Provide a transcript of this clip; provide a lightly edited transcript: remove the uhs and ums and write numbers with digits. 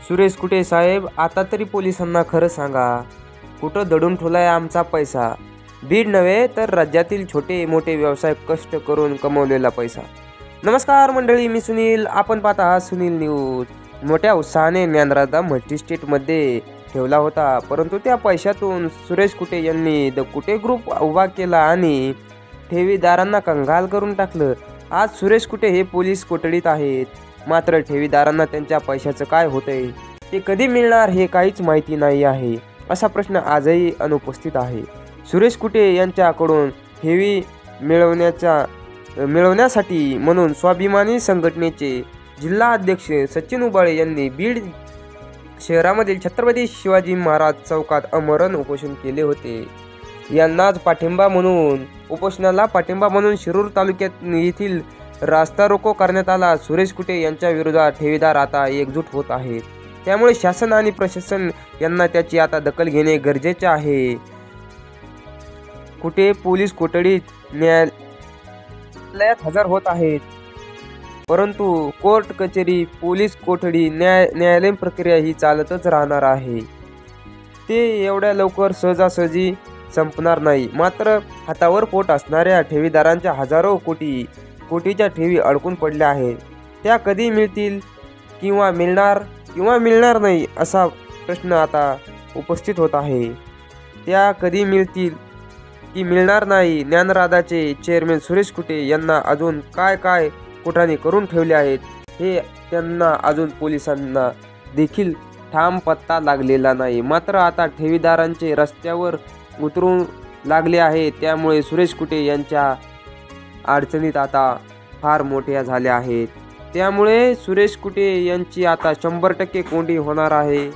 सुरेश कुटे साहेब, आता तरी पोलिसांना खरं सांगा, कुठं दडून ठेवलाय आमचा पैसा? बीड नव्हे तर राज्यातील छोटे मोठे व्यवसाय कष्ट करून कमवलेला पैसा. नमस्कार मंडळी, मी सुनील. आपण पाहता आहात सुनील न्यूज. मोठ्या उत्साहाने ज्ञानराजा मल्टीस्टेटमध्ये ठेवला होता, परंतु त्या पैशातून सुरेश कुटे यांनी द कुटे ग्रुप उभा केला आणि ठेवीदारांना कंगाल करून टाकलं. आज सुरेश कुटे हे पोलीस कोठडीत आहेत, मात्र ठेवीदारांना त्यांच्या पैशाचं काय होतंय, ते कधी मिळणार हे काहीच माहिती नाही आहे. असा प्रश्न आजही अनुपस्थित आहे. सुरेश कुटे यांच्याकडून ठेवी मिळवण्यासाठी म्हणून स्वाभिमानी संघटनेचे जिल्हा अध्यक्ष सचिन उबाळे यांनी बीड शहरामधील छत्रपती शिवाजी महाराज चौकात आमरण उपोषण केले होते. यांनाच पाठिंबा म्हणून उपोषणाला पाठिंबा म्हणून शिरूर तालुक्यात येथील रास्ता रोको करण्यात आला. सुरेश कुटे यांच्या विरोधात ठेवीदार आता एकजूट होत आहेत, त्यामुळे शासन आणि प्रशासन यांना त्याची आता दखल घेणे गरजेचे आहे. कुटे पोलीस कोठडीत न्यायालयात हजर होत आहेत, परंतु कोर्ट कचेरी, पोलीस कोठडी, न्यायालयीन प्रक्रिया ही चालतच राहणार आहे. ते एवढ्या लवकर सहजासहजी संपणार नाही. मात्र हातावर पोट असणाऱ्या ठेवीदारांच्या हजारो कोटीच्या ठेवी अडकून पडल्या आहेत. त्या कधी मिळतील किंवा मिळणार नाही असा प्रश्न आता उपस्थित होत आहे. त्या कधी मिळतील की मिळणार नाही. ज्ञानराजाचे चेअरमॅन सुरेश कुटे यांना अजून काय कुठाने करून ठेवले आहेत हे त्यांना अजून पोलिसांना देखील ठाम पत्ता लागलेला नाही. मात्र आता ठेवीदारांचे रस्त्यावर उतरून लागले आहे, त्यामुळे सुरेश कुटे यांच्या अडचणीत आता फार मोठ्या झाल्या आहेत. त्यामुळे सुरेश कुटे यांची आता 100% कोंडी होणार आहे.